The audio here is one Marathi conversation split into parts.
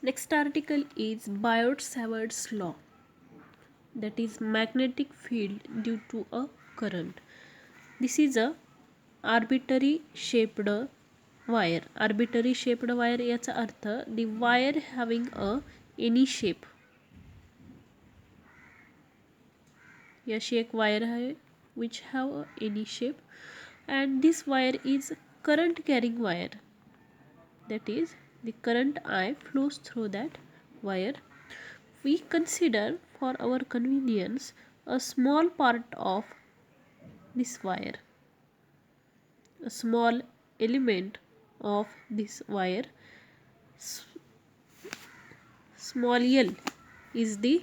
Next article is Biot-Savart's law, that is magnetic field due to a current. This is a arbitrary shaped wire. Arbitrary shaped wire याचा अर्थ the wire having a any shape. याशी एक वायर आहे which have any shape, and this wire is current carrying wire, that is the current I flows through that wire. We consider for our convenience a small part of this wire, a small element of this wire. Small l is the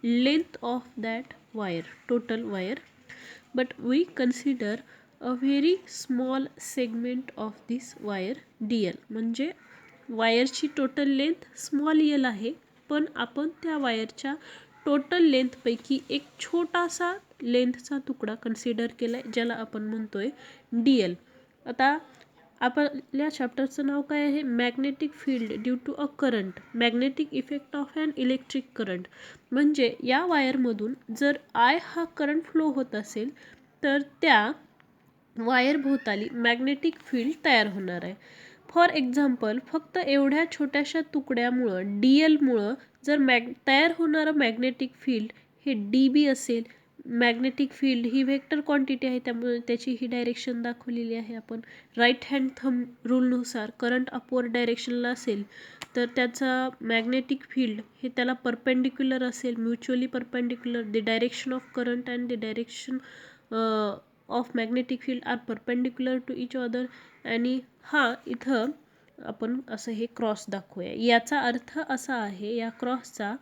length of that wire, total wire, but we consider a very small segment of this wire dl. म्हणजे वायरची टोटल लेंथ स्मॉल एल आहे, पण आपण त्या वायरच्या टोटल लेंथपैकी एक छोटासा लेंथचा तुकडा कन्सिडर केला आहे, ज्याला आपण म्हणतोय डी एल. आता आपल्या चॅप्टरचं नाव काय आहे? Magnetic field due to a current, magnetic effect of an electric current. म्हणजे या वायरमधून जर आय हा करंट फ्लो होत असेल तर त्या वायर भोवताली मॅग्नेटिक फील्ड तयार होणार आहे. फॉर एक्झाम्पल, फक्त एवढ्या छोट्याशा तुकड्यामुळं डी एलमुळं जर तयार होणारं मॅग्नेटिक फील्ड हे डी बी असेल. मॅग्नेटिक फील्ड ही वेक्टर क्वांटिटी आहे, त्यामुळे त्याची ही डायरेक्शन दाखवलेली आहे आपण. राईट हँड थंब रूलनुसार करंट अपवर्ड डायरेक्शनला असेल तर त्याचा मॅग्नेटिक फील्ड हे त्याला परपेंडिक्युलर असेल, mutually perpendicular. The direction of current and the direction of magnetic field are perpendicular to each other. आणि हा इथं आपण असं हे क्रॉस दाखवूया. याचा अर्थ असा आहे या क्रॉसचा,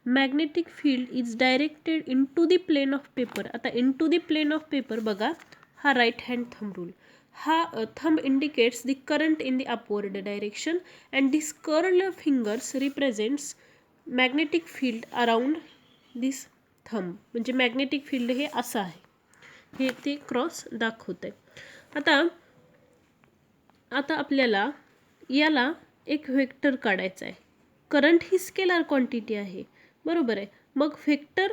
magnetic field is directed into the plane of paper. आता into the plane of paper बघा, हा राईट हँड थंब रूल. हा thumb indicates the current in the upward direction and this curled fingers represents magnetic field around this thumb. म्हणजे मॅग्नेटिक फील्ड हे असं आहे, हे ते क्रॉस दाखवत आहे. आता आपल्याला याला एक व्हेक्टर काढायचा आहे. करंट ही स्केलर क्वांटिटी आहे, बरोबर आहे. मग व्हेक्टर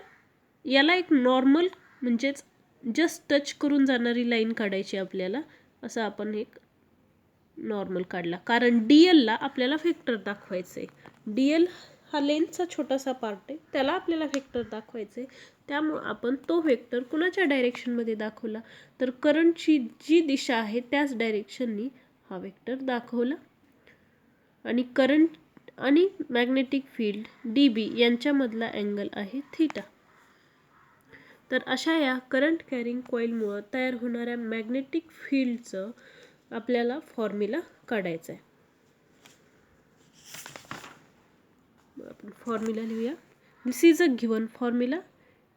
याला एक नॉर्मल म्हणजेच जस्ट टच करून जाणारी लाईन काढायची आपल्याला. असं आपण एक नॉर्मल काढला, कारण डी एलला आपल्याला व्हेक्टर दाखवायचं आहे. डी एल हा लेंथचा छोटासा पार्ट आहे, त्याला आपल्याला व्हेक्टर दाखवायचं आहे. त्यामुळं आपण तो व्हेक्टर कुणाच्या डायरेक्शनमध्ये दाखवला तर करंटची जी दिशा आहे त्याच डायरेक्शननी हा वेक्टर दाखवला. आणि करंट आणि मॅग्नेटिक फील्ड डी बी यांच्यामधला अँगल आहे थीटा. तर अशा या करंट कॅरिंग कॉईलमुळं तयार होणाऱ्या मॅग्नेटिक फील्डचं आपल्याला फॉर्म्युला काढायचा आहे. आपण फॉर्म्युला लिहूया. This is a given formula.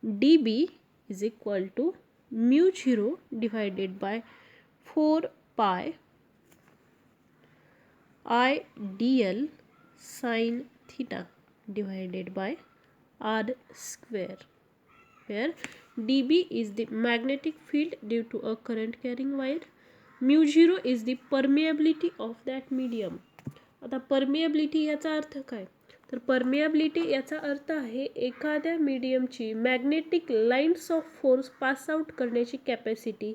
D B is equal to mu 0 divided by 4 pi I dl sin theta divided by r square, where dB is the magnetic field due to a current carrying wire. Mu 0 is the permeability of that medium. आता permeability याचा अर्थ काय? तर permeability याचा अर्थ आहे एखाद्या मीडियमची magnetic lines of force pass out करण्याची कॅपॅसिटी.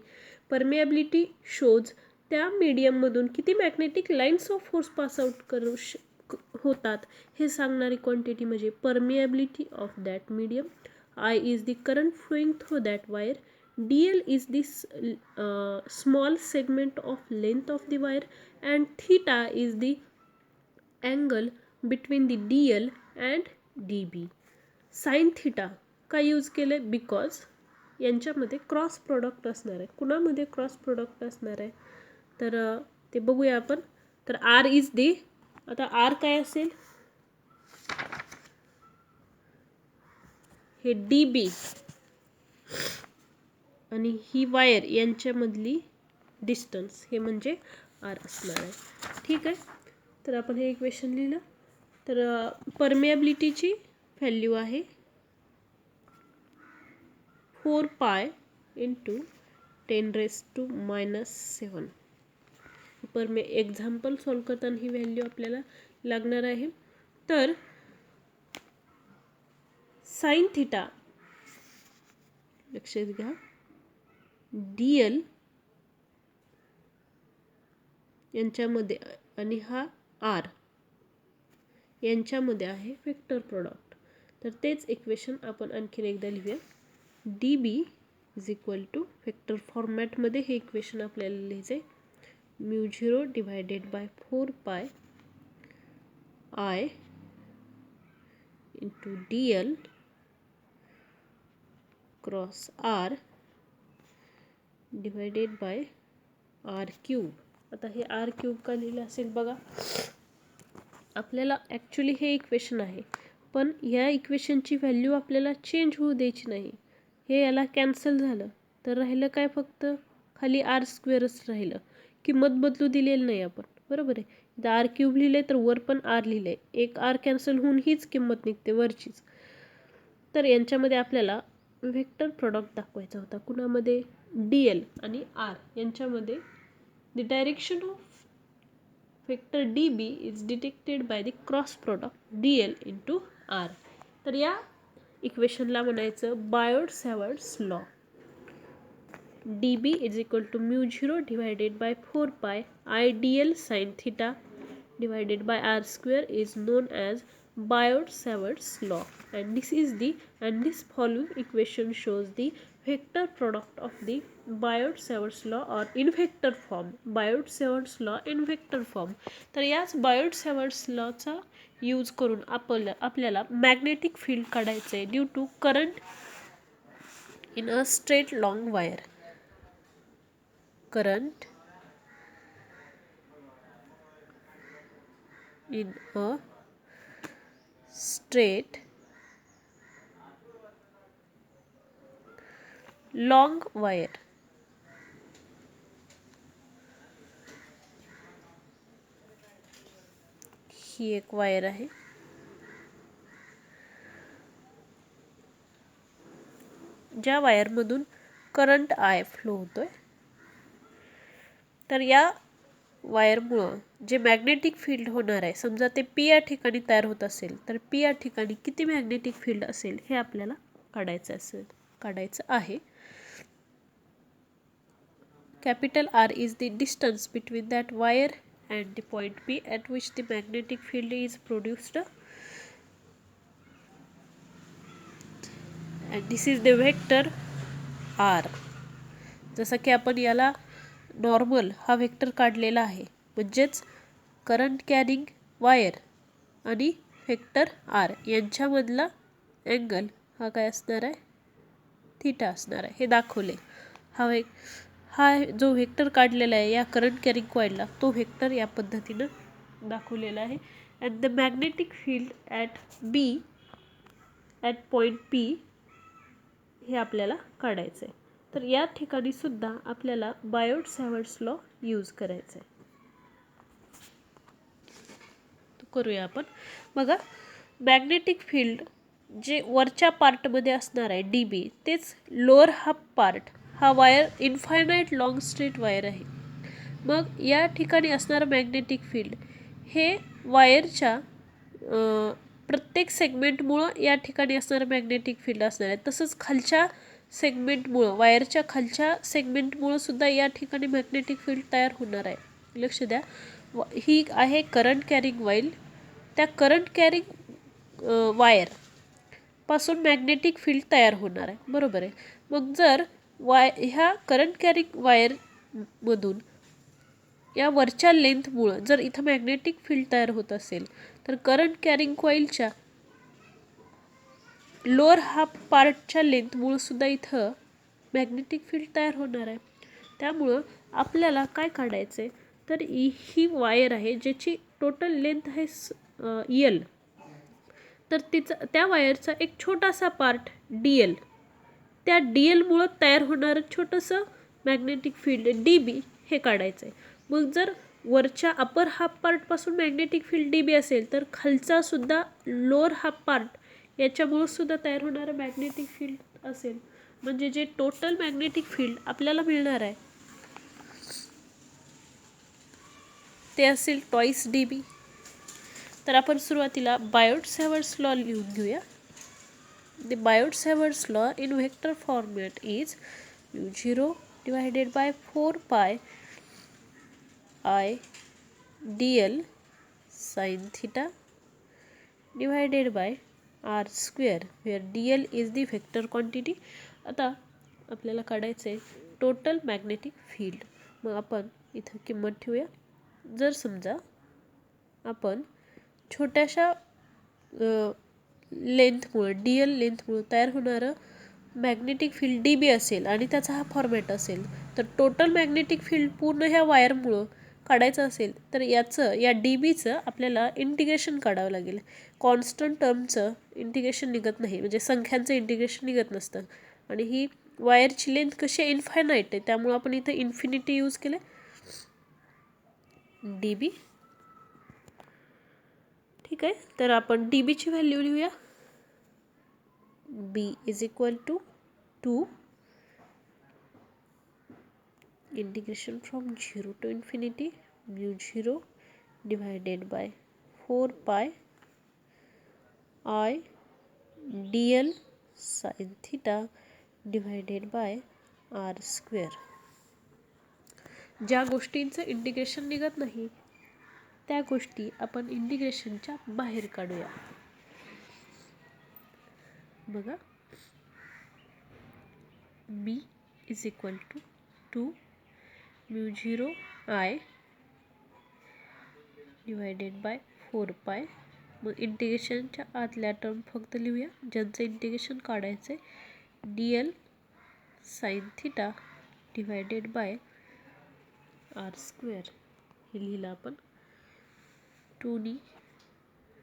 permeability shows त्या मीडियममधून किती magnetic lines of force pass out होतात हे सांगणारी क्वांटिटी म्हणजे permeability of that medium. I is the current flowing through that wire. D L is this small segment of length of the wire and theta is the angle between the D L and D B. Sine theta का यूज केले? बिकॉज यांच्यामध्ये क्रॉस प्रोडक्ट असणार आहे. कुणामध्ये क्रॉस प्रोडक्ट असणार आहे तर ते बघूया आपण. तर आर इज दी, आता आर काय असेल? हे डी बी आणि ही वायर यांच्यामधली डिस्टन्स हे म्हणजे आर असणार आहे. ठीक आहे, तर आपण हे इक्वेशन लिहिलं. तर परमिएबिलिटीची व्हॅल्यू आहे 4 पाय इंटू 10⁻⁻⁷. पर एक्झाम्पल सॉल्व करताना ही व्हॅल्यू आपल्याला लागणार आहे. तर साइन थिटा लक्षात घ्या DL यांच्यामध्ये आणि हा R यांच्यामध्ये आहे वेक्टर प्रॉडक्ट. तर तेच इक्वेशन आपण आणखीन एकदा लिहूया. DB is equal to vector फॉर्मॅटमध्ये हे इक्वेशन आपल्याला लिहायचे μ0 divided by 4 pi I into DL cross R divided by R cube. आता हे R क्यूब का लिहिलं असेल बघा. आपल्याला ॲक्च्युली हे इक्वेशन आहे, पण या इक्वेशनची व्हॅल्यू आपल्याला चेंज होऊ द्यायची नाही. हे याला कॅन्सल झालं तर राहिलं काय, फक्त खाली R स्क्वेअरच राहिलं. किंमत बदलू दिलेली नाही आपण, बरोबर आहे. इथं R क्यूब लिहिले तर वर पण R लिहिले, एक R कॅन्सल होऊन हीच किंमत निघते वरचीच. तर यांच्यामध्ये आपल्याला वेक्टर प्रॉडक्ट दाखवायचा होता. कुणामध्ये? DL आणि R यांच्यामध्ये. The direction of vector DB is detected by the cross product DL into R. तर या इक्वेशनला म्हणायचं Biot Savart's law. DB is equal to μ0 divided by 4 pi IDL sin theta divided by R square is known as Biot-Savart's law, and this following equation shows the vector product of the Biot-Savart's law or in vector form. Biot-Savart's law in vector form. तर याच Biot-Savart's law चा यूज करून आपल्याला मॅग्नेटिक फील्ड काढायचे due to current in a straight long wire. Current in a straight long wire. ही एक वायर आहे. ज्या वायरमधून करंट I फ्लो होतोय. तर या वायरमुळं जे मॅग्नेटिक फील्ड होणार आहे, समजा ते P या ठिकाणी तयार होत असेल तर P या ठिकाणी किती मॅग्नेटिक फील्ड असेल हे आपल्याला काढायचं आहे. Capital R is the distance between that wire and the point P at which the magnetic field is produced, and this is the vector R. जसं की आपण याला नॉर्मल हा वेक्टर काढलेला आहे, म्हणजेच करंट कॅरिंग वायर आणि वेक्टर R यांच्यामधला अँगल हा काय असणार आहे? थीटा असणार आहे. हे दाखवले. हा जो वेक्टर काढलेला आहे या करंट कॅरिंग कॉइलला, तो वेक्टर या पद्धतीनं दाखवलेला आहे. And the magnetic field at B at point P हे आपल्याला काढायचं आहे. तर या ठिकाणी सुद्धा आपल्याला बायोट-सॅवर्ट्स लॉ यूज करायचा आहे. तो करूया आपण. बघा, मॅग्नेटिक फील्ड जे वरच्या पार्टमध्ये असणार आहे DB, तेच लोअर हाफ पार्ट हा wire infinite long straight wire आहे. मग या ठिकाणी असणारं मॅग्नेटिक फील्ड हे वायरच्या प्रत्येक सेगमेंटमुळं या ठिकाणी असणारं मॅग्नेटिक फील्ड असणार आहे. तसंच खालच्या सेगमेंटमुळं, वायरच्या खालच्या सेगमेंटमुळं सुद्धा या ठिकाणी मॅग्नेटिक फील्ड तयार होणार आहे. लक्ष द्या, ही आहे करंट कॅरिंग वायर. त्या करंट कॅरिंग वायर पासून मॅग्नेटिक फील्ड तयार होणार आहे, बरोबर आहे. मग जर ह्या करंट कॅरिंग वायरमधून या वरच्या लेंथमुळं जर इथं मॅग्नेटिक फील्ड तयार होत असेल तर करंट कॅरिंग कॉइलच्या लोअर हाफ पार्टच्या लेंथमुळं सुद्धा इथं मॅग्नेटिक फील्ड तयार होणार आहे. त्यामुळं आपल्याला काय काढायचं आहे, तर ही वायर आहे ज्याची टोटल लेंथ आहे L. तर त्या वायरचा एक छोटासा पार्ट DL, त्या DLमुळं तयार होणारं छोटंसं मॅग्नेटिक फील्ड DB हे काढायचं आहे. मग जर वरच्या अपर हाफ पार्टपासून मॅग्नेटिक फील्ड DB असेल तर खालचा सुद्धा लोअर हाफ पार्ट याच्यामुळं सुद्धा तयार होणारं मॅग्नेटिक फील्ड असेल. म्हणजे जे टोटल मॅग्नेटिक फील्ड आपल्याला मिळणार आहे ते असेल ट्वाईस DB. तर आपण सुरुवातीला बायोट-सॅवर्ट्स लॉ लिहून घेऊया. The Biot Savart's law in vector format is μ0 divided by 4 pi I dl sin theta divided by r square where dl is the vector quantity. आता आपल्याला काढायचं आहे टोटल मॅग्नेटिक फील्ड. मग आपण इथं किंमत ठेवूया. जर समजा आपण छोट्याशा लेंथमुळे डी एल लेंथमुळे तयार होणारं मॅग्नेटिक फील्ड डी बी असेल आणि त्याचा हा फॉर्मॅट असेल, तर टोटल मॅग्नेटिक फील्ड पूर्ण ह्या वायरमुळं काढायचं असेल तर या डी बीचं आपल्याला इंटिग्रेशन काढावं लागेल. कॉन्स्टंट टर्मचं इंटिग्रेशन निघत नाही, म्हणजे संख्यांचं इंटिग्रेशन निघत नसतं. आणि ही वायरची लेंथ कशी इन्फायनाईट आहे, त्यामुळं आपण इथं इन्फिनिटी यूज केलं डी बी. ठीक आहे, तर आपण डी बीची व्हॅल्यू लिहूया. B is equal to 2 integration from 0 to infinity μ0 divided by 4 pi I dl sin theta divided by r square. ज्या गोष्टींचं इंटिग्रेशन निघत नाही त्या गोष्टी आपण इंटिग्रेशनच्या बाहेर काढूया. बघा, b is equal to 2 μ0 I divided by 4 pi. मग इंटिग्रेशनच्या आतल्या टर्म फक्त लिहूया, ज्यांचं इंटिग्रेशन काढायचं आहे. D L sine theta divided by R square हे लिहिलं आपण. 2नी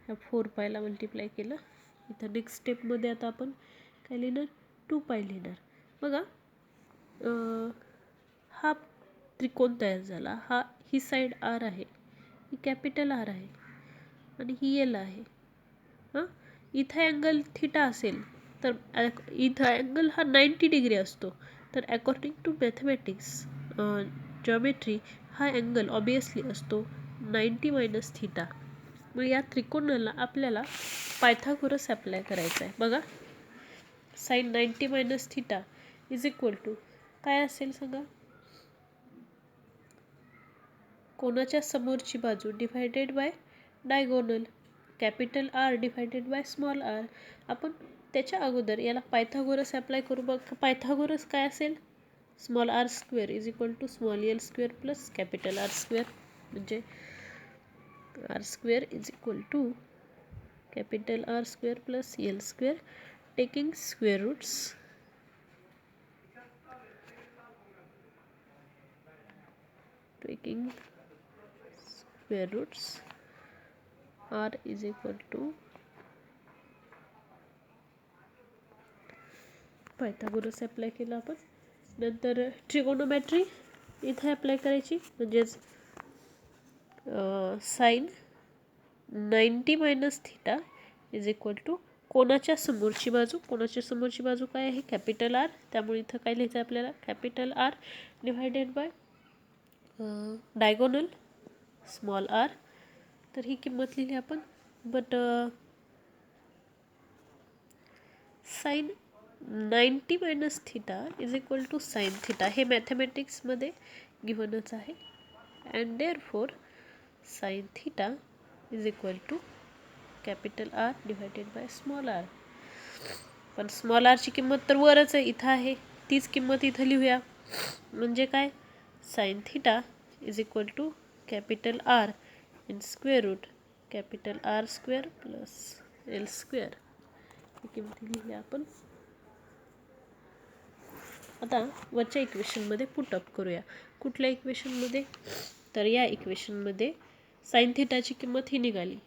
ह्या 4 पायला मल्टिप्लाय केलं. इथं नेक्स्ट स्टेपमध्ये आता आपण काय लिहिणार, 2 पाय लिहिणार. बघा, हा त्रिकोण तयार झाला. ही साईड आर आहे, ही कॅपिटल आर आहे आणि ही एल आहे. हां, इथं अँगल थिटा असेल तर इथं अँगल हा 90 डिग्री असतो. तर अकॉर्डिंग टू मॅथमॅटिक्स जॉमेट्री हा अँगल ऑबियसली असतो 90 मायनस थिटा. मग या त्रिकोणाला आपल्याला पायथागोरस अप्लाय करायचा आहे. बघा, sine 90 minus theta is equal to काय असेल सांगा, कोणाच्या समोरची बाजू divided by diagonal capital R divided by small R. आपण त्याच्या अगोदर याला पायथागोरस अप्लाय करू. बघ, पायथागोरस काय असेल, small R square is equal to small L square plus capital R square. म्हणजे R square is equal to capital R square plus L square taking square roots. taking square roots. R is equal to Pythagoras apply केला आपण. नंतर ट्रिगोनोमेट्री इथे अप्लाय करायची, म्हणजेच sine 90 minus theta is equal to कोणाच्या समोरची बाजू. कोणाच्या समोरची बाजू काय आहे, कॅपिटल आर. त्यामुळे इथं काय लिहायचं आहे आपल्याला, capital R divided by diagonal small R. तर ही किंमत लिहिली आपण. But sine 90 minus theta is equal to sine theta हे मॅथमॅटिक्समध्ये गिव्हनच आहे. And therefore sine theta is equal to capital R divided by small R. पण स्मॉल आरची किंमत तर वरच आहे, इथं आहे. तीच किंमत इथं लिहूया. म्हणजे काय, sine theta is equal to capital R in square root capital R square plus L square ही किंमत लिहिली आपण. आता वरच्या इक्वेशनमध्ये पुटअप करूया. कुठल्या इक्वेशनमध्ये, तर या इक्वेशनमध्ये साइन थिटाची किंमत ही निघाली.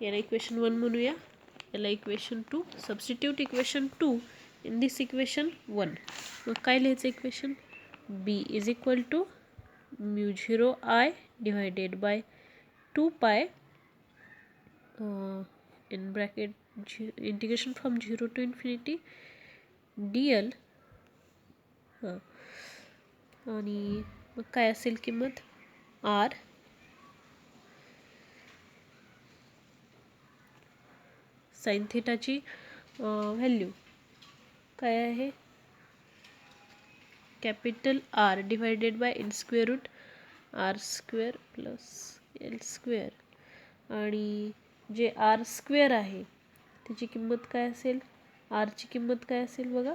याला इक्वेशन 1 म्हणूया, याला equation 2. Substitute equation 2 in this equation 1. मग काय लिहायचं equation, B is equal to μ0 I divided by 2 pi in bracket integration from 0 to infinity dl. आणि मग काय असेल किंमत, आर साइन थिटाची व्हॅल्यू काय आहे, capital R divided by in square root R square plus L square, आणि जे आर स्क्वेअर आहे त्याची किंमत काय असेल, आरची किंमत काय असेल बघा,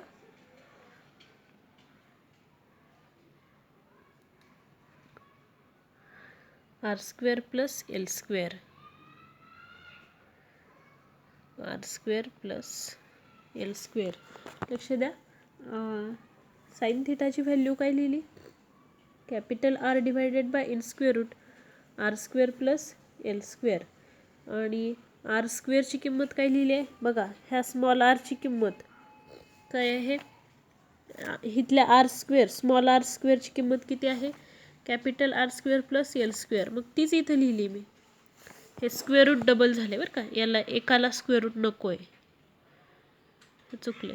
R square plus L square, R square plus L square. लक्ष द्या, साइन थिटाची व्हॅल्यू काय लिहिली, capital R divided by in square root R square plus L square, आणि आर स्क्वेअरची किंमत काय लिहिली आहे बघा, ह्या स्मॉल आरची किंमत काय आहे, इथल्या आर स्क्वेअर स्मॉल आर स्क्वेअरची किंमत किती आहे, capital R square plus L square. मग तीच इथं लिहिली मी, हे स्क्वेअर रूट डबल झाले बरं का, याला एकाला स्क्वेअर रूट नको आहे, हे चुकले.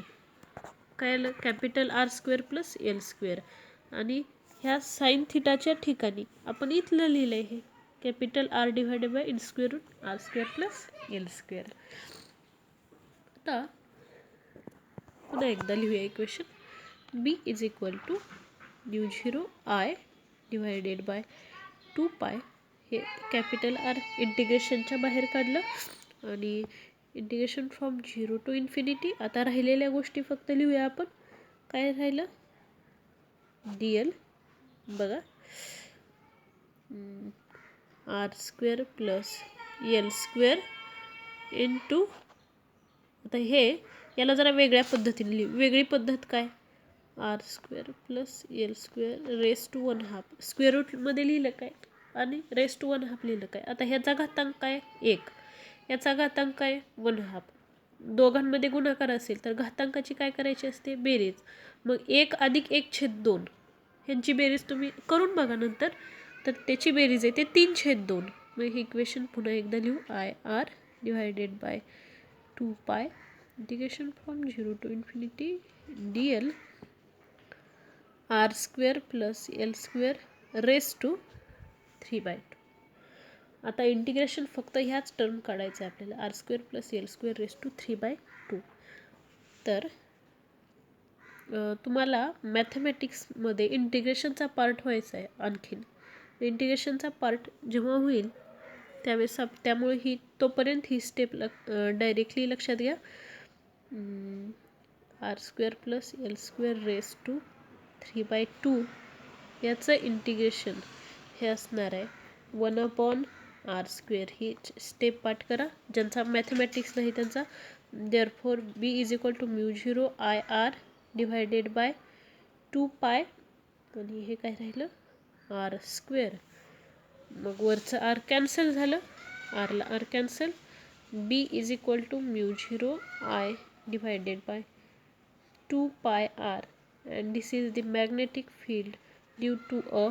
काय आलं, capital R square plus L square, आणि ह्या साइन थिटाच्या ठिकाणी आपण इथलं लिहिलं आहे, हे capital R divided by in square root R square plus L square. आता पुन्हा एकदा लिहूया equation, B is equal to mu zero I divided by 2 pi, हे कॅपिटल आर इंटिग्रेशनच्या बाहेर काढलं, आणि इंटिग्रेशन फ्रॉम 0 टू इन्फिनिटी. आता राहिलेल्या गोष्टी फक्त लिहूया आपण, काय राहिलं, डी एल बघा, R square plus L square into, आता हे याला जरा वेगळ्या पद्धतीने लिहू, वेगळी पद्धत काय, R square plus L square raise to 1/2, square रूटमध्ये लिहिलं काय आणि रेस टू 1/2 लिहिलं काय. आता ह्याचा घातांक काय 1, याचा घातांक काय 1/2, दोघांमध्ये गुणाकार असेल तर घातांकाची काय करायची असते, बेरीज. मग 1 अधिक 1/2 ह्यांची बेरीज तुम्ही करून बघा नंतर, तर त्याची बेरीज आहे ते 3/2. मग हे इक्वेशन पुन्हा एकदा लिहू, I R divided by 2 pi integration from 0 to infinity D L R square plus L square raise to 3/2. आता इंटिग्रेशन फक्त ह्याच टर्म काढायचं आहे आपल्याला, R square plus L square raise to 3/2. तर तुम्हाला मॅथमॅटिक्समध्ये इंटिग्रेशनचा पार्ट व्हायचा आहे आणखीन. इंटिग्रेशनचा पार्ट जेव्हा होईल त्यावेळेस त्यामुळे ही तोपर्यंत ही स्टेप डायरेक्टली लक्षात घ्या, R square plus L square raise to 3/2 याचं इंटिग्रेशन हे असणार आहे 1/r स्क्वेअर. ही स्टेप पाठ करा, ज्यांचा मॅथमॅटिक्स नाही त्यांचा. Therefore B is equal to mu 0 I R divided by 2 pi, आणि हे काय राहिलं आर स्क्वेअर, मग वरचं आर कॅन्सल झालं, आरला R cancel, B is equal to mu 0 I divided by 2 pi R, and this is the magnetic field due to a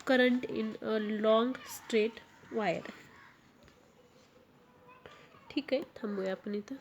current in a long straight wire. ठीक आहे, थांबूया आपण इथं.